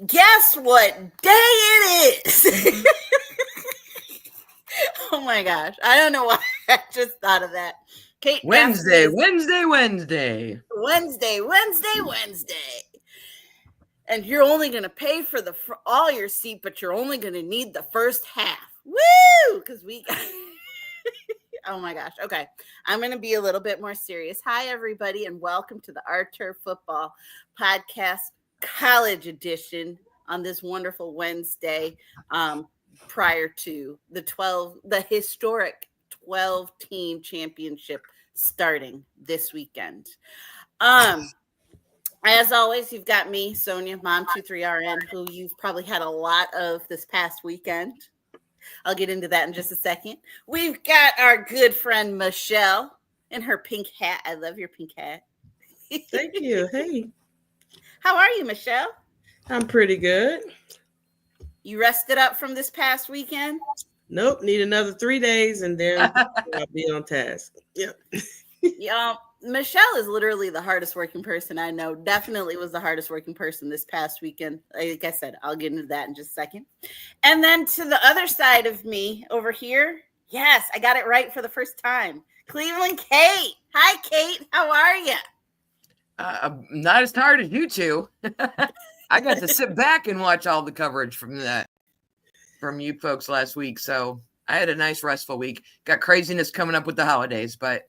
Guess what day it is? Oh my gosh. I don't know why I just thought of that. Kate Wednesday. Wednesday. And you're only going to pay for all your seat, but you're only going to need the first half. Woo! Because we got... Oh my gosh. Okay. I'm going to be a little bit more serious. Hi, everybody, and welcome to the Our Turf Football Podcast College Edition on this wonderful Wednesday prior to the historic 12-team championship starting this weekend. As always, you've got me, Sonia, Mom23RN, who you've probably had a lot of this past weekend. I'll get into that in just a second. We've got our good friend Michelle in her pink hat. I love your pink hat. Thank you. Hey. How are you, Michelle? I'm pretty good. You rested up from this past weekend? Nope. Need another 3 days and then I'll be on task. Yep. Michelle is literally the hardest working person I know. Definitely was the hardest working person this past weekend. Like I said, I'll get into that in just a second. And then to the other side of me over here, yes, I got it right for the first time. Cleveland Kate. Hi, Kate. How are you? I'm not as tired as you two. I got to sit back and watch all the coverage from you folks last week. So I had a nice restful week. Got craziness coming up with the holidays, but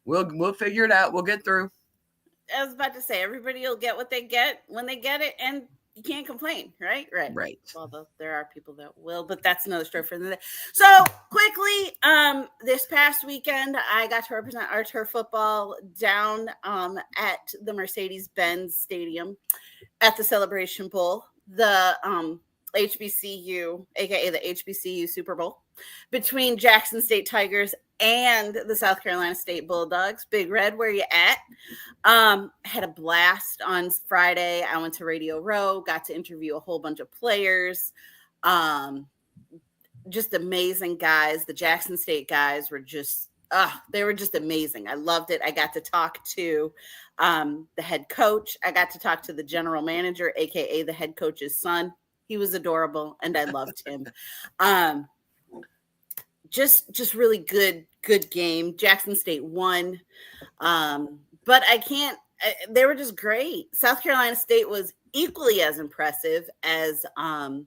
we'll figure it out. We'll get through. I was about to say, everybody will get what they get when they get it, and you can't complain, right? Right. Although there are people that will, but that's another story for the day. So quickly, this past weekend, I got to represent our turf football down at the Mercedes-Benz Stadium at the Celebration Bowl, the HBCU, aka the HBCU Super Bowl, between Jackson State Tigers and the South Carolina State Bulldogs. Big Red, where you at? Had a blast on Friday. I went to Radio Row, got to interview a whole bunch of players. Just amazing guys. The Jackson State guys were just amazing. I loved it. I got to talk to the head coach. I got to talk to the general manager, aka the head coach's son. He was adorable, and I loved him. Just really good game. Jackson State won. But they were just great. South Carolina State was equally as impressive as one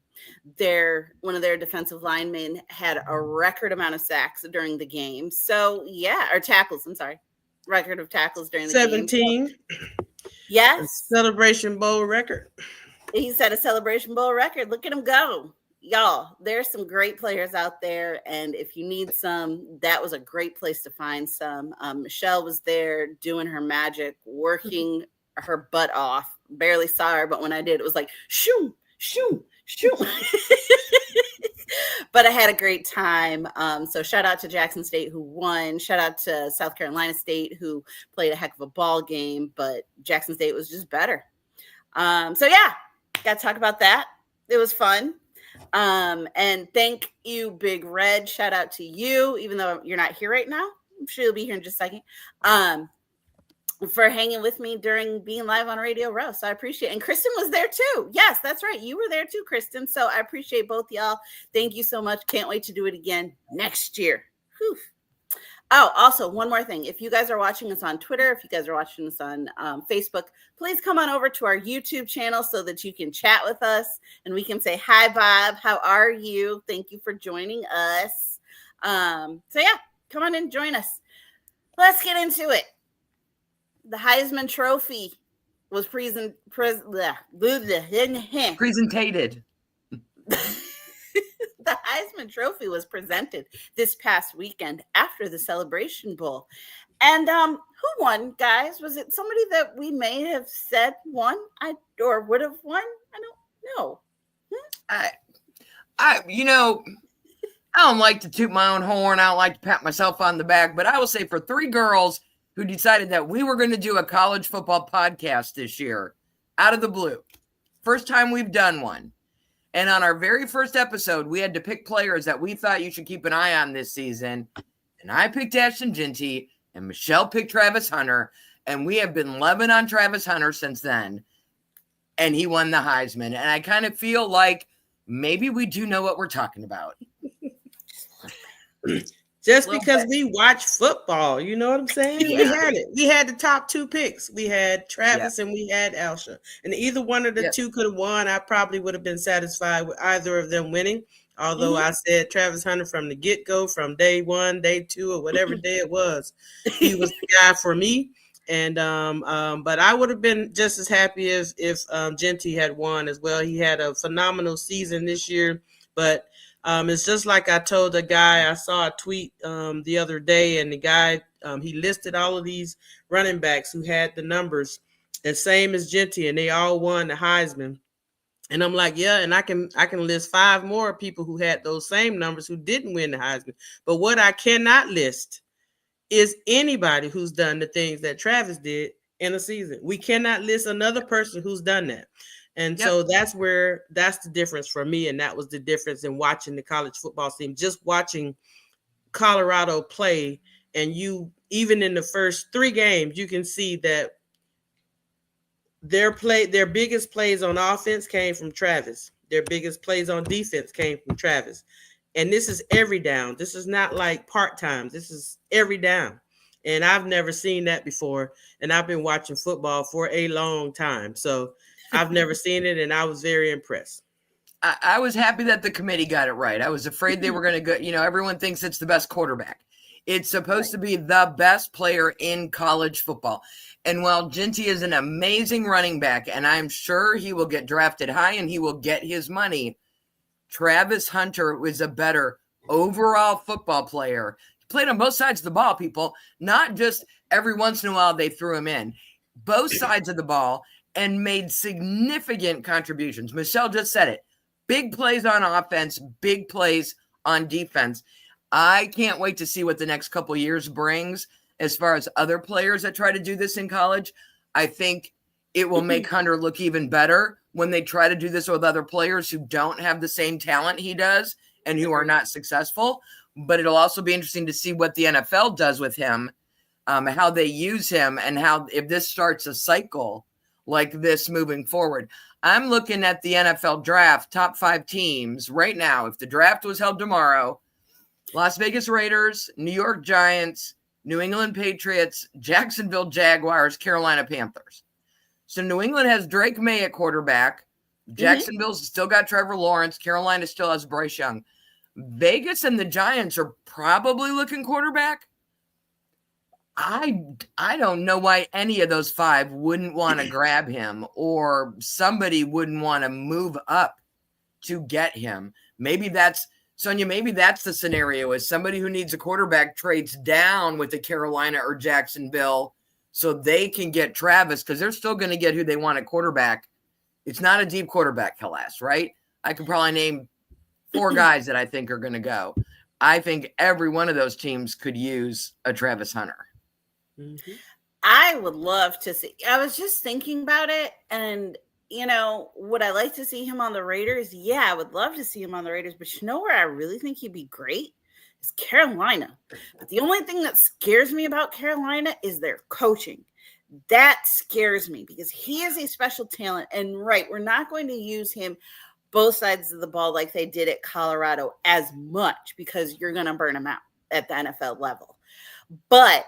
of their defensive linemen had a record amount of sacks during the game. So or tackles, I'm sorry. Record of tackles during the 17. game. Yes. A Celebration Bowl record. He set a Celebration Bowl record. Look at him go. Y'all, there's some great players out there, and if you need some, that was a great place to find some. Michelle was there doing her magic, working her butt off. Barely saw her, but when I did, it was like, shoo, shoo, shoo. But I had a great time. So shout out to Jackson State, who won. Shout out to South Carolina State, who played a heck of a ball game, but Jackson State was just better. Got to talk about that. It was fun. And thank you, Big Red. Shout out to you, even though you're not here right now. I'm sure you'll be here in just a second. For hanging with me during being live on Radio Row. So I appreciate it. And Kristen was there too. Yes, that's right. You were there too, Kristen. So I appreciate both y'all. Thank you so much. Can't wait to do it again next year. Whew. Oh, also, one more thing. If you guys are watching us on Twitter, if you guys are watching us on Facebook, please come on over to our YouTube channel so that you can chat with us and we can say, hi, Bob. How are you? Thank you for joining us. Come on and join us. Let's get into it. The Heisman Trophy was presentated. The Heisman Trophy was presented this past weekend after the Celebration Bowl. And who won, guys? Was it somebody that we may have said won or would have won? I don't know. I don't like to toot my own horn. I don't like to pat myself on the back, but I will say for three girls who decided that we were going to do a college football podcast this year out of the blue. First time we've done one. And on our very first episode, we had to pick players that we thought you should keep an eye on this season. And I picked Ashton Ginty, and Michelle picked Travis Hunter. And we have been loving on Travis Hunter since then. and he won the Heisman. And I kind of feel like maybe we do know what we're talking about. Just because we watch football, you know what I'm saying? Yeah. We had it. We had the top 2 picks. We had Travis and we had Alsha. And either one of the two could have won. I probably would have been satisfied with either of them winning. Although I said Travis Hunter from the get-go, from day 1, day 2, or whatever day it was, he was the guy for me. And but I would have been just as happy if Genty had won as well. He had a phenomenal season this year, but it's just like I told a guy. I saw a tweet the other day, and the guy he listed all of these running backs who had the numbers, the same as Genty, and they all won the Heisman. And I'm like, yeah, and I can list 5 more people who had those same numbers who didn't win the Heisman. But what I cannot list is anybody who's done the things that Travis did in a season. We cannot list another person who's done that. And so that's the difference for me. And that was the difference in watching the college football team, just watching Colorado play. And you, even in the first 3 games, you can see that their biggest plays on offense came from Travis. Their biggest plays on defense came from Travis. And this is every down. This is not like part-time. This is every down. And I've never seen that before. And I've been watching football for a long time. So I've never seen it, and I was very impressed. I was happy that the committee got it right. I was afraid they were going to go, everyone thinks it's the best quarterback. It's supposed to be the best player in college football. And while Genty is an amazing running back, and I'm sure he will get drafted high and he will get his money, Travis Hunter was a better overall football player. He played on both sides of the ball, people, not just every once in a while they threw him in. Both sides of the ball, and made significant contributions. Michelle just said it. Big plays on offense, big plays on defense. I can't wait to see what the next couple years brings as far as other players that try to do this in college. I think it will make Hunter look even better when they try to do this with other players who don't have the same talent he does and who are not successful. But it'll also be interesting to see what the NFL does with him, how they use him, and how, if this starts a cycle like this moving forward. I'm looking at the NFL draft, top 5 teams right now. If the draft was held tomorrow, Las Vegas Raiders, New York Giants, New England Patriots, Jacksonville Jaguars, Carolina Panthers. So New England has Drake May at quarterback. Jacksonville's still got Trevor Lawrence. Carolina still has Bryce Young. Vegas and the Giants are probably looking quarterback. I don't know why any of those 5 wouldn't want to grab him, or somebody wouldn't want to move up to get him. Maybe that's, Sonia, maybe that's the scenario, is somebody who needs a quarterback trades down with the Carolina or Jacksonville so they can get Travis, because they're still going to get who they want at quarterback. It's not a deep quarterback class, right? I could probably name 4 guys that I think are going to go. I think every one of those teams could use a Travis Hunter. I would love to see. I was just thinking about it, and would I like to see him on the Raiders? Yeah, I would love to see him on the Raiders. But where I really think he'd be great is Carolina. But the only thing that scares me about Carolina is their coaching. That scares me, because he is a special talent, and we're not going to use him both sides of the ball like they did at Colorado as much, because you're going to burn him out at the NFL level. But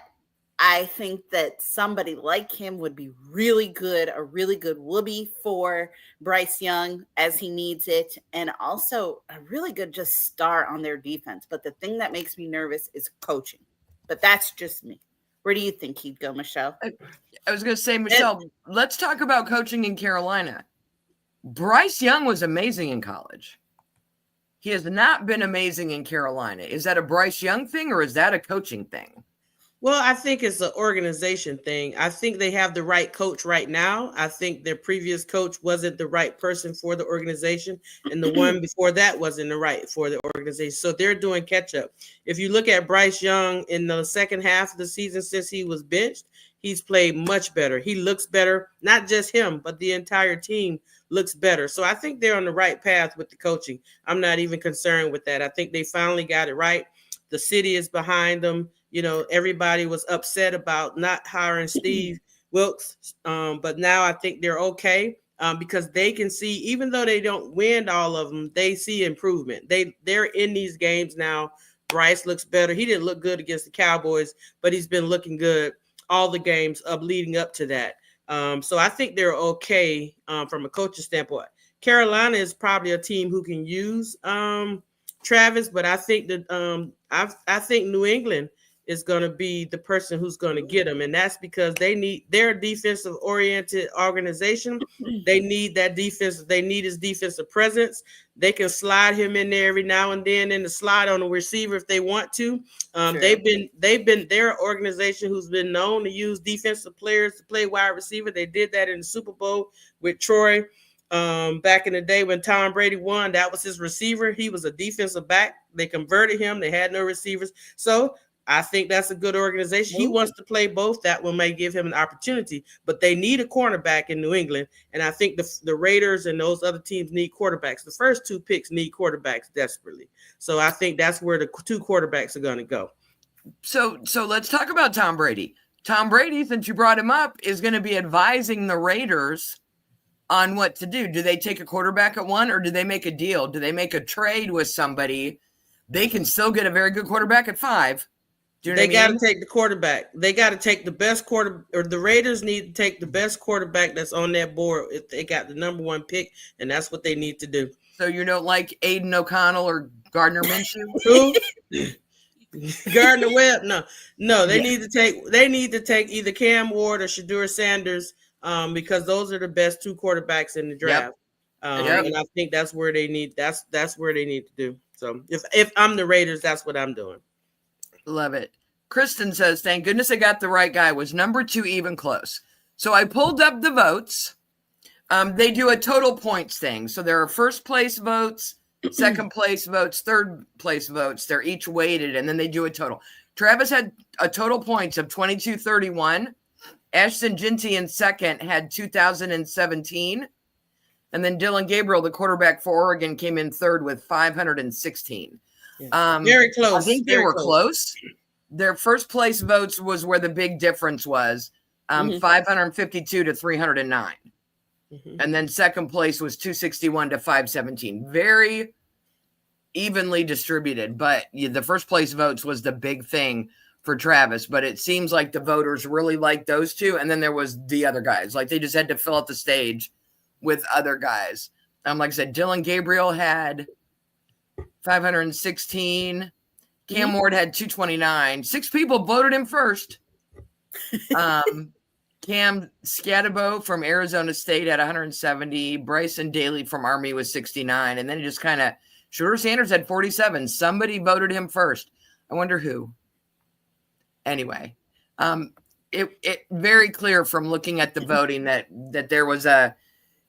I think that somebody like him would be really good, a really good whoopee for Bryce Young as he needs it, and also a really good just star on their defense. But the thing that makes me nervous is coaching. But that's just me. Where do you think he'd go, Michelle? I was going to say, Michelle, let's talk about coaching in Carolina. Bryce Young was amazing in college. He has not been amazing in Carolina. Is that a Bryce Young thing, or is that a coaching thing? Well, I think it's an organization thing. I think they have the right coach right now. I think their previous coach wasn't the right person for the organization, and the one before that wasn't the right for the organization. So they're doing catch up. If you look at Bryce Young in the second half of the season since he was benched, he's played much better. He looks better. Not just him, but the entire team looks better. So I think they're on the right path with the coaching. I'm not even concerned with that. I think they finally got it right. The city is behind them. Everybody was upset about not hiring Steve Wilkes, but now I think they're okay. because they can see, even though they don't win all of them, they see improvement. They're in these games now. Bryce looks better. He didn't look good against the Cowboys, but he's been looking good all the games leading up to that. So I think they're okay from a coaching standpoint. Carolina is probably a team who can use Travis, but I think that I think New England is going to be the person who's going to get him, and that's because they're a defensive oriented organization. They need that defense. They need his defensive presence. They can slide him in there every now and then in the slot on the receiver if they want to. They've been their organization who's been known to use defensive players to play wide receiver. They did that in the Super Bowl with Troy. Back in the day when Tom Brady won, that was his receiver. He was a defensive back. They converted him. They had no receivers. So I think that's a good organization. He wants to play both. That one may give him an opportunity, but they need a cornerback in New England. And I think the Raiders and those other teams need quarterbacks. The first two picks need quarterbacks desperately. So I think that's where the two quarterbacks are going to go. So let's talk about Tom Brady. Tom Brady, since you brought him up, is going to be advising the Raiders on what to do. Do they take a quarterback at 1, or do they make a deal? Do they make a trade with somebody? They can still get a very good quarterback at 5. They got to take the quarterback. They got to take the best or the Raiders need to take the best quarterback that's on that board if they got the number 1 pick, and that's what they need to do. So you don't like Aiden O'Connell or Gardner Minshew? Who? Gardner Webb? No. They need to take either Cam Ward or Shadur Sanders, because those are the best 2 quarterbacks in the draft. And I think that's where they need. That's where they need to do. So if I'm the Raiders, that's what I'm doing. Love it. Kristen says, thank goodness I got the right guy. Was number 2 even close? So I pulled up the votes. They do a total points thing. So there are first place votes, second place votes, third place votes. They're each weighted, and then they do a total. Travis had a total points of 2231. Ashton Ginty in second had 2017. And then Dylan Gabriel, the quarterback for Oregon, came in third with 516. Very close. I think they were close. Their first place votes was where the big difference was, 552 to 309. And then second place was 261 to 517. Very evenly distributed, but the first place votes was the big thing for Travis. But it seems like the voters really liked those 2. And then there was the other guys. Like they just had to fill out the stage with other guys. Like I said, Dylan Gabriel had 516. Cam Ward had 229. 6 people voted him first. Cam Scatabo from Arizona State had 170. Bryson Daly from Army was 69. And then it just kind of, Shadur Sanders had 47. Somebody voted him first. I wonder who. Anyway, it very clear from looking at the voting that there was a,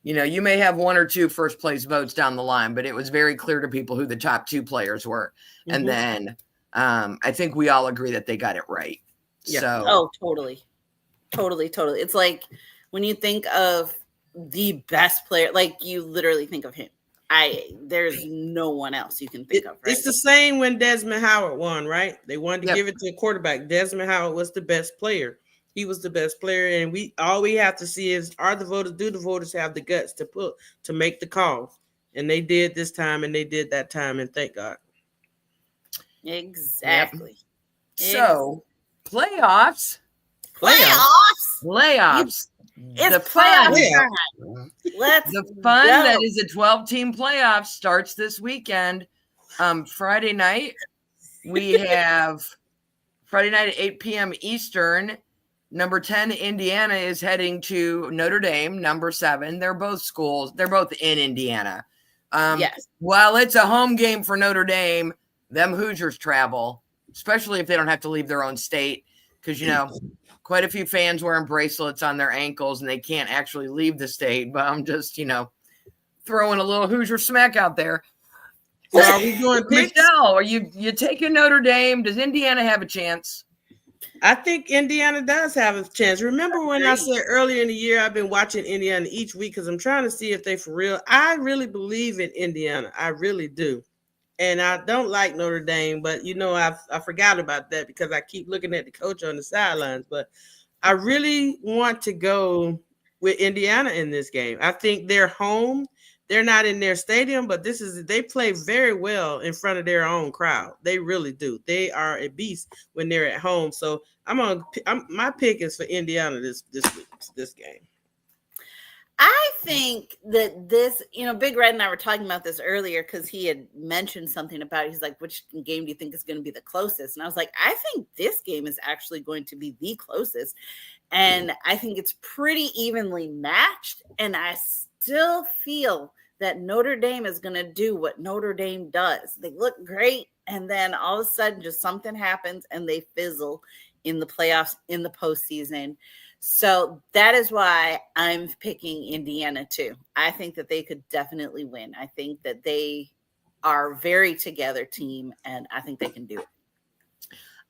you may have 1 or 2 first place votes down the line, but it was very clear to people who the top 2 players were. And then I think we all agree that they got it right. Yeah. So, totally. It's like when you think of the best player, like you literally think of him. There's no one else you can think of. Right? It's the same when Desmond Howard won, right? They wanted to give it to a quarterback. Desmond Howard was the best player. He was the best player, and all we have to see is do the voters have the guts to make the call? And they did this time, and they did that time, and thank God. Exactly. Yep. So playoffs. It's playoff time. The fun that is a 12-team playoff starts this weekend. Friday night, we have Friday night at 8 p.m. Eastern. Number 10, Indiana, is heading to Notre Dame. Number 7, they're both schools. They're both in Indiana. Yes. While it's a home game for Notre Dame, them Hoosiers travel, especially if they don't have to leave their own state, because, quite a few fans wearing bracelets on their ankles and they can't actually leave the state. But I'm just, throwing a little Hoosier smack out there. So are we doing picks? Michelle, are you taking Notre Dame? Does Indiana have a chance? I think Indiana does have a chance. Remember when I said earlier in the year, I've been watching Indiana each week because I'm trying to see if they for real. I really believe in Indiana. I really do. And I don't like Notre Dame, but I forgot about that because I keep looking at the coach on the sidelines. But I really want to go with Indiana in this game. I think they're home. They're not in their stadium, but they play very well in front of their own crowd. They really do. They are a beast when they're at home. So my pick is for Indiana this week, this game. I think that this, Big Red and I were talking about this earlier because he had mentioned something about, he's like, which game do you think is going to be the closest? And I was like, I think this game is actually going to be the closest. And I think it's pretty evenly matched. And I still feel that Notre Dame is going to do what Notre Dame does. They look great. And then all of a sudden just something happens and they fizzle in the playoffs, in the postseason. So that is why I'm picking Indiana too. I think that they could definitely win. I think that they are a very together team, and I think they can do it.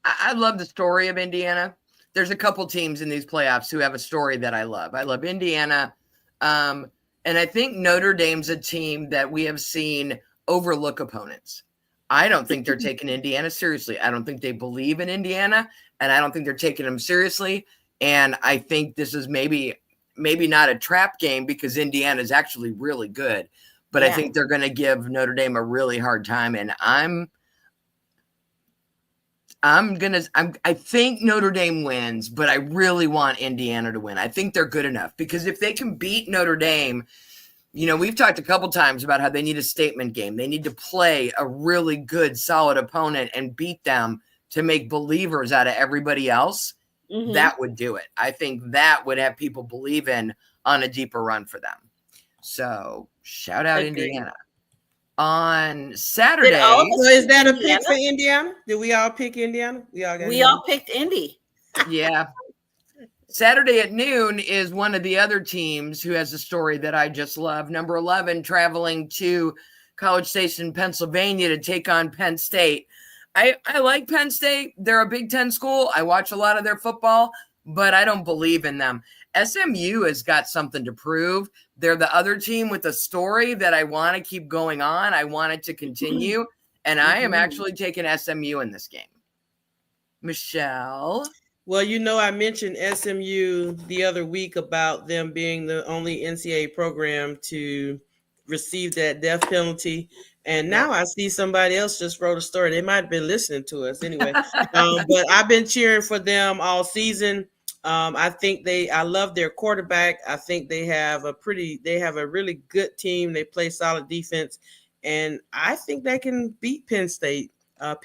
I love the story of Indiana. There's a couple teams in these playoffs who have a story that I love. I love Indiana. And I think Notre Dame's a team that we have seen overlook opponents. I don't think they're taking Indiana seriously. I don't think they believe in Indiana, and I don't think they're taking them seriously. And I think this is maybe not a trap game because Indiana is actually really good, but I think they're going to give Notre Dame a really hard time. And I think Notre Dame wins, but I really want Indiana to win. I think they're good enough because if they can beat Notre Dame, we've talked a couple times about how they need a statement game. They need to play a really good, solid opponent and beat them to make believers out of everybody else. Mm-hmm. That would do it. I think that would have people believe in on a deeper run for them. So shout out Indiana. On Saturday. So is that a pick for Indiana? Did we all pick Indiana? We all picked Indy. Yeah. Saturday at noon is one of the other teams who has a story that I just love. Number 11 traveling to College Station, Pennsylvania to take on Penn State. I like Penn State. They're a Big Ten school. I watch a lot of their football, but I don't believe in them. SMU has got something to prove. They're the other team with a story that I want to keep going on. I want it to continue, and I am actually taking SMU in this game. Michelle? Well, I mentioned SMU the other week about them being the only NCAA program to receive that death penalty. And now I see somebody else just wrote a story. They might have been listening to us anyway. But I've been cheering for them all season. I love their quarterback. I think they have a really good team. They play solid defense. And I think they can beat Penn State. I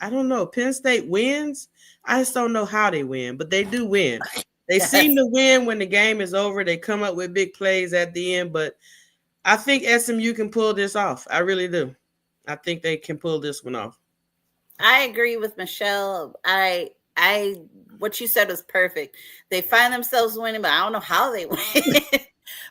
don't know. Penn State wins. I just don't know how they win, but they do win. They seem to win when the game is over. They come up with big plays at the end, but I think SMU can pull this off. I really do. I think they can pull this one off. I agree with Michelle. What you said was perfect. They find themselves winning, but I don't know how they win.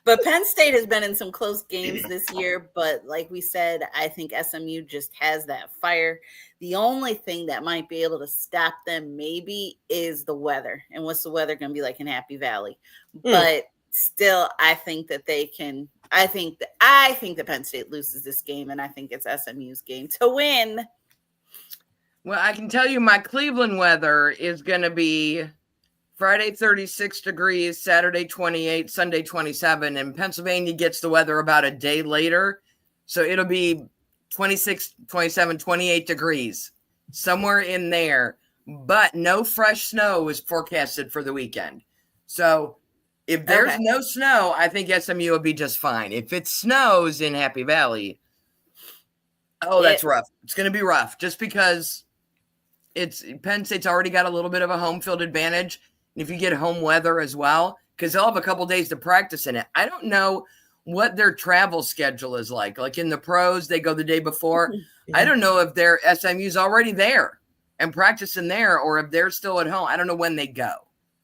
But Penn State has been in some close games this year. But like we said, I think SMU just has that fire. The only thing that might be able to stop them maybe is the weather. And what's the weather going to be like in Happy Valley? But still, I think that they can. I think that Penn State loses this game, and I think it's SMU's game to win. Well, I can tell you my Cleveland weather is going to be Friday 36 degrees, Saturday 28, Sunday 27, and Pennsylvania gets the weather about a day later. So it'll be 26, 27, 28 degrees, somewhere in there. But no fresh snow is forecasted for the weekend. So if there's no snow, I think SMU will be just fine. If it snows in Happy Valley, that's rough. It's going to be rough just because Penn State's already got a little bit of a home field advantage. And if you get home weather as well, because they'll have a couple days to practice in it. I don't know what their travel schedule is like. Like in the pros, they go the day before. I don't know if their SMU's already there and practicing there, or if they're still at home. I don't know when they go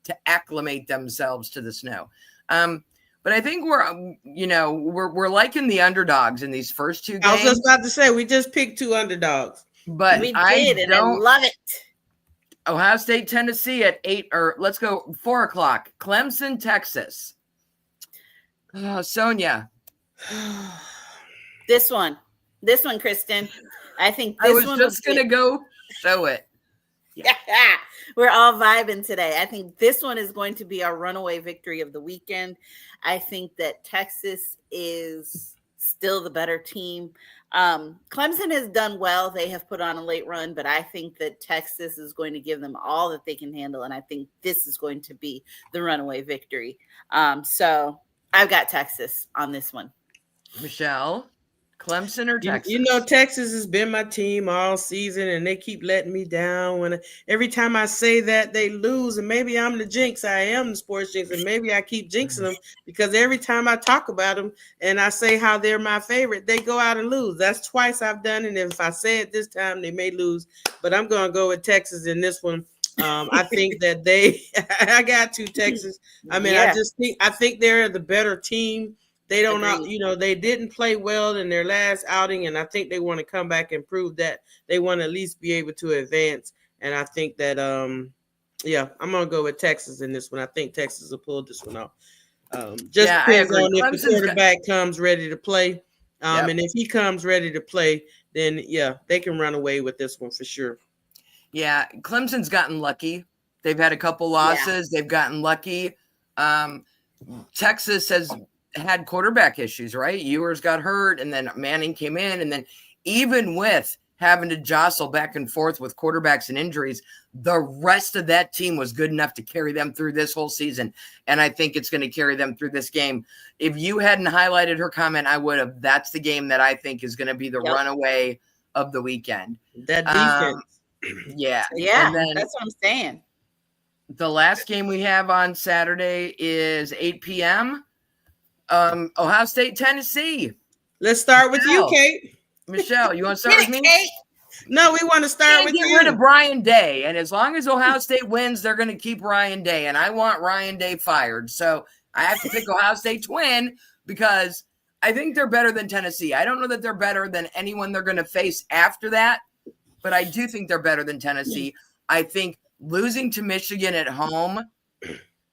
to acclimate themselves to the snow. But I think we're liking the underdogs in these first two games. I was just about to say, we just picked two underdogs. But we did, and I love it. Ohio State, Tennessee at 4 o'clock. Clemson, Texas. Sonia. This one, Kristen. I think this I was just going to go show it. Yeah. We're all vibing today. I think this one is going to be our runaway victory of the weekend. I think that Texas is still the better team. Clemson has done well. They have put on a late run, but I think that Texas is going to give them all that they can handle. And I think this is going to be the runaway victory. So I've got Texas on this one. Michelle, Clemson or Texas? You know, Texas has been my team all season, and they keep letting me down. Every time I say that, they lose, and maybe I'm the jinx. I am the sports jinx, and maybe I keep jinxing them because every time I talk about them and I say how they're my favorite, they go out and lose. That's twice I've done it. And if I say it this time, they may lose, but I'm going to go with Texas in this one. I think that I got to Texas. I mean, Yeah. I think they're the better team. They don't know, they didn't play well in their last outing, and I think they want to come back and prove that they want to at least be able to advance. And I think that, I'm going to go with Texas in this one. I think Texas will pull this one off. Depends on if the quarterback comes ready to play. And if he comes ready to play, then, they can run away with this one for sure. Yeah, Clemson's gotten lucky. They've had a couple losses. Yeah. They've gotten lucky. Texas has had quarterback issues, right? Ewers got hurt, and then Manning came in, and then even with having to jostle back and forth with quarterbacks and injuries, the rest of that team was good enough to carry them through this whole season, and I think it's going to carry them through this game. If you hadn't highlighted her comment, I would have. That's the game that I think is going to be the runaway of the weekend. That defense. Yeah, and then, that's what I'm saying. The last game we have on Saturday is 8 p.m., Ohio State, Tennessee. Let's start with you, Kate. Michelle, you want to start with me? Kate? No, we want to start with you. Get rid of Ryan Day, and as long as Ohio State wins, they're going to keep Ryan Day, and I want Ryan Day fired. So I have to pick Ohio State to win because I think they're better than Tennessee. I don't know that they're better than anyone they're going to face after that, but I do think they're better than Tennessee. I think losing to Michigan at home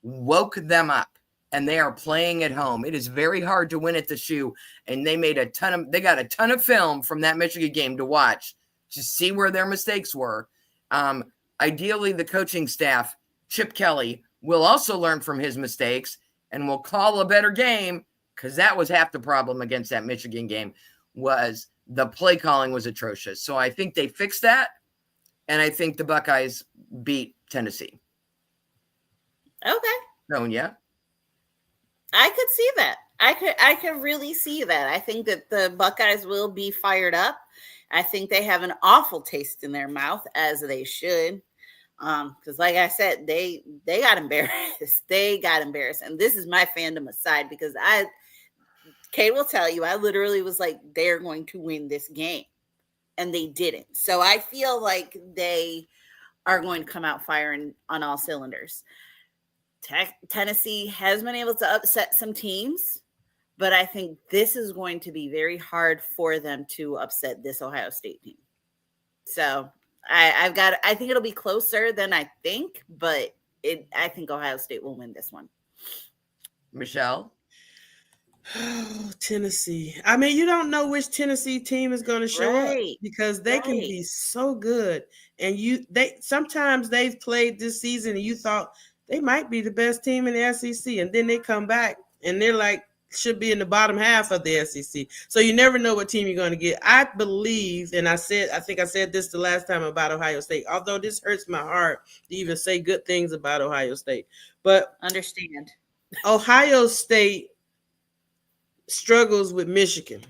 woke them up. And they are playing at home. It is very hard to win at the shoe. And they got a ton of film from that Michigan game to watch to see where their mistakes were. Ideally, the coaching staff, Chip Kelly, will also learn from his mistakes and will call a better game, because that was half the problem against that Michigan game, was the play calling was atrocious. So I think they fixed that. And I think the Buckeyes beat Tennessee. Okay. Oh, yeah. I could see that. I could really see that. I think that the Buckeyes will be fired up. I think they have an awful taste in their mouth, as they should. Because like I said, they got embarrassed. They got embarrassed. And this is my fandom aside, because Kate will tell you, I literally was like, they're going to win this game. And they didn't. So I feel like they are going to come out firing on all cylinders. Tennessee has been able to upset some teams, but I think this is going to be very hard for them to upset this Ohio State team. So I think it'll be closer than I think, but I think Ohio State will win this one. Michelle? Oh, Tennessee. I mean, you don't know which Tennessee team is going to show up, because they can be so good. And sometimes they've played this season and you thought they might be the best team in the SEC. And then they come back and they're like, should be in the bottom half of the SEC. So you never know what team you're going to get. I believe, and I think I said this the last time about Ohio State, although this hurts my heart to even say good things about Ohio State. But understand, Ohio State struggles with Michigan,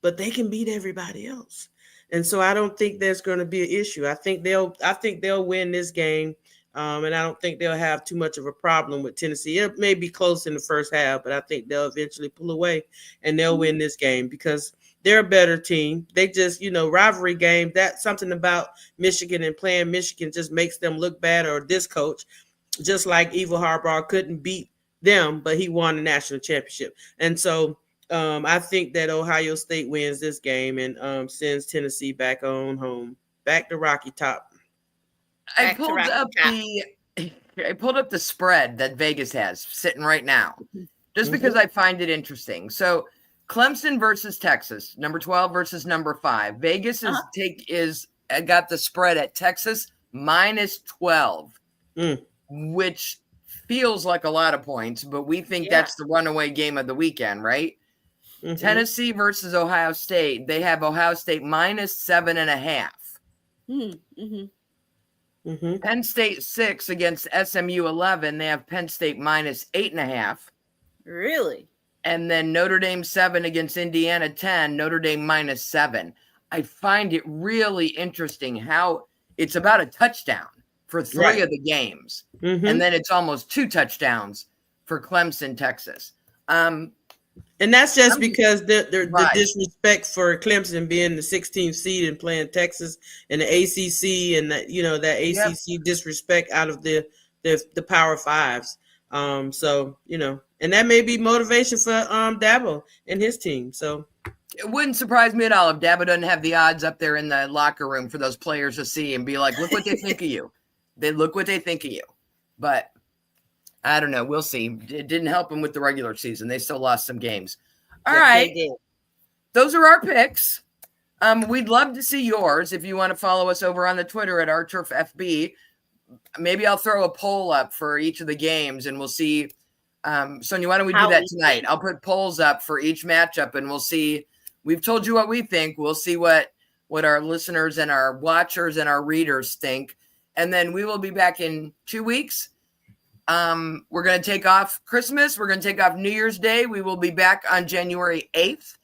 but they can beat everybody else. And so I don't think there's going to be an issue. I think they'll win this game. And I don't think they'll have too much of a problem with Tennessee. It may be close in the first half, but I think they'll eventually pull away and they'll win this game because they're a better team. They just, rivalry game. That's something about Michigan, and playing Michigan just makes them look bad, or this coach, just like Evil Harbaugh couldn't beat them, but he won the national championship. And so I think that Ohio State wins this game and sends Tennessee back on home, back to Rocky Top. I pulled up the spread that Vegas has sitting right now, just because I find it interesting. So Clemson versus Texas, number 12 versus number 5. Vegas got the spread at Texas minus 12, which feels like a lot of points, but we think that's the runaway game of the weekend, right? Mm-hmm. Tennessee versus Ohio State. They have Ohio State minus 7.5. Mm-hmm. Mm-hmm. Penn State 6 against SMU 11. They have Penn State minus 8.5. Really? And then Notre Dame 7 against Indiana 10. Notre Dame minus 7. I find it really interesting how it's about a touchdown for 3 of the games. Mm-hmm. And then it's almost 2 touchdowns for Clemson, Texas. And that's just because the disrespect for Clemson being the 16th seed and playing Texas and the ACC and that, that ACC disrespect out of the Power Fives. So, and that may be motivation for Dabo and his team. So it wouldn't surprise me at all if Dabo doesn't have the odds up there in the locker room for those players to see and be like, look what they think of you. Look what they think of you. But I don't know. We'll see. It didn't help them with the regular season. They still lost some games. All right. Those are our picks. We'd love to see yours. If you want to follow us over on the Twitter at OTFB, maybe I'll throw a poll up for each of the games and we'll see. Sonia, why don't we do that tonight? I'll put polls up for each matchup and we'll see. We've told you what we think. We'll see what our listeners and our watchers and our readers think. And then we will be back in 2 weeks. We're going to take off Christmas. We're going to take off New Year's Day. We will be back on January 8th.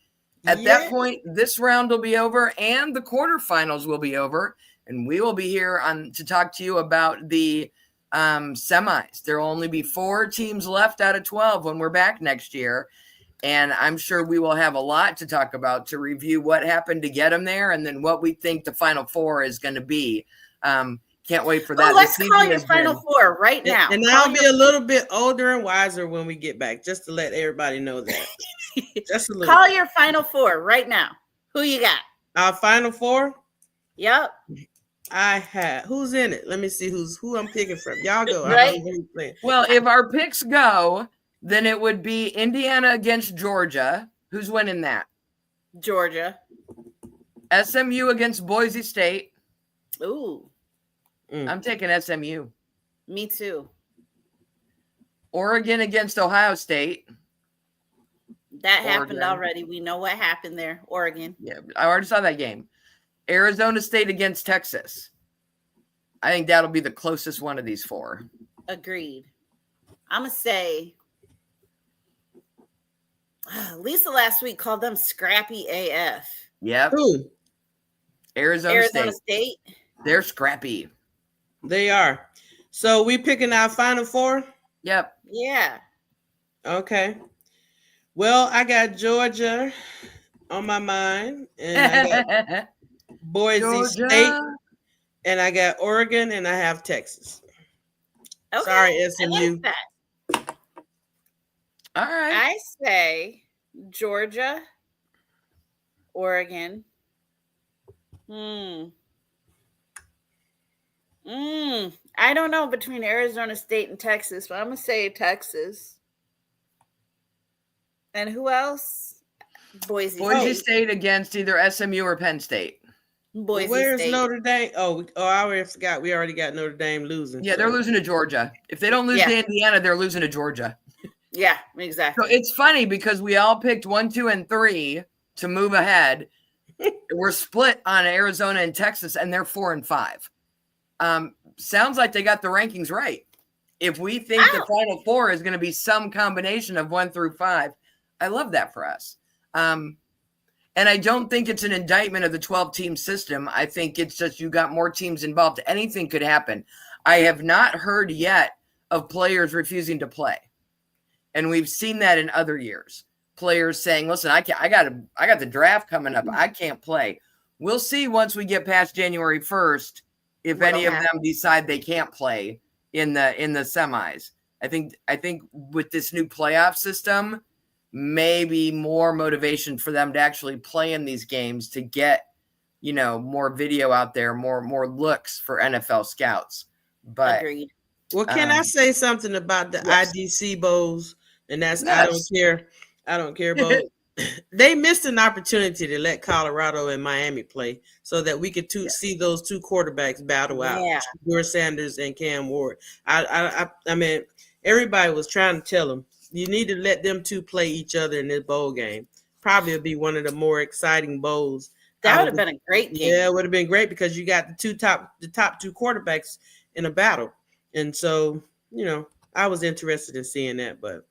At that point, this round will be over and the quarterfinals will be over. And we will be here to talk to you about the semis. There will only be 4 teams left out of 12 when we're back next year. And I'm sure we will have a lot to talk about to review what happened to get them there and then what we think the Final Four is going to be. Can't wait for that. Let's call your Final Four right now. And I'll be a little bit older and wiser when we get back, just to let everybody know that. Just a little. Call your Final Four right now. Who you got? Our Final Four? Yep. Who's in it? Let me see who I'm picking from. Y'all go. Right? Well, if our picks go, then it would be Indiana against Georgia. Who's winning that? Georgia. SMU against Boise State. Ooh. I'm taking SMU. Me too. Oregon against Ohio State. That happened already. We know what happened there. Oregon. Yeah, I already saw that game. Arizona State against Texas. I think that'll be the closest one of these 4. Agreed. I'm going to say Lisa last week called them scrappy AF. Yep. Who? Arizona State. They're scrappy. They are. So we picking our Final Four? Yep. Yeah. Okay. Well, I got Georgia on my mind, and I got Boise State, and I got Oregon, and I have Texas. Okay. Sorry, SMU. I like that. All right. I say Georgia, Oregon. I don't know between Arizona State and Texas, but I'm going to say Texas. And who else? Boise State against either SMU or Penn State. Where's Notre Dame? Oh, I already forgot. We already got Notre Dame losing. Yeah, they're losing to Georgia. If they don't lose to Indiana, they're losing to Georgia. Yeah, exactly. So it's funny because we all picked 1, 2, and 3 to move ahead. We're split on Arizona and Texas, and they're 4 and 5. Sounds like they got the rankings right. If we think the Final Four is going to be some combination of 1 through 5, I love that for us. And I don't think it's an indictment of the 12-team system. I think it's just you got more teams involved. Anything could happen. I have not heard yet of players refusing to play. And we've seen that in other years. Players saying, listen, I got the draft coming up. I can't play. We'll see once we get past January 1st if any of them decide they can't play in the semis. I think with this new playoff system, maybe more motivation for them to actually play in these games to get, more video out there, more looks for NFL scouts. But agreed. Well, can I say something about the IDC bowls? And that's I don't care bowl. they missed an opportunity to let Colorado and Miami play so that we could see those two quarterbacks battle out, Shedeur Sanders and Cam Ward. I mean, everybody was trying to tell them, you need to let them two play each other in this bowl game. Probably would be one of the more exciting bowls. That would have been a great game. Yeah, it would have been great because you got the top two quarterbacks in a battle. And so, I was interested in seeing that, but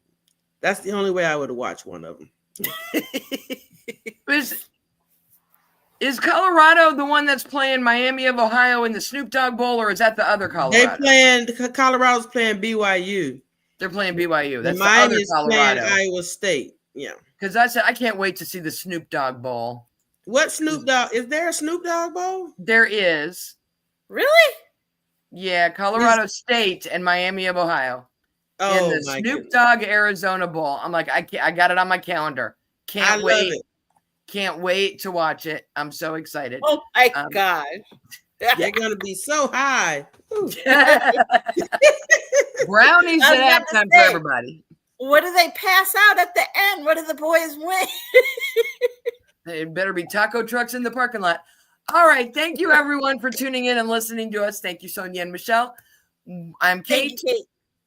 that's the only way I would have watched one of them. Is Colorado the one that's playing Miami of Ohio in the Snoop Dogg Bowl, or is that the other Colorado? Colorado's playing BYU. They're playing BYU. That's Miami's the other Colorado. Playing Iowa State. Yeah. Because I said I can't wait to see the Snoop Dogg Bowl. What Snoop Dogg? Is there a Snoop Dogg Bowl? There is. Really? Yeah, Colorado State and Miami of Ohio. Oh, in the Snoop Dogg Arizona Bowl. I'm like, I got it on my calendar. Can't wait. Can't wait to watch it. I'm so excited. Oh my gosh. They're gonna be so high. Brownies at halftime for everybody. What do they pass out at the end? What do the boys win? It better be taco trucks in the parking lot. All right. Thank you, everyone, for tuning in and listening to us. Thank you, Sonia and Michelle. I'm Kate.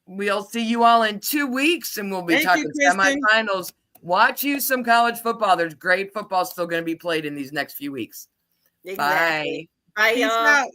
We'll see you all in 2 weeks, and we'll be talking semifinals. Watch you some college football. There's great football still going to be played in these next few weeks. Exactly. Bye. Peace out.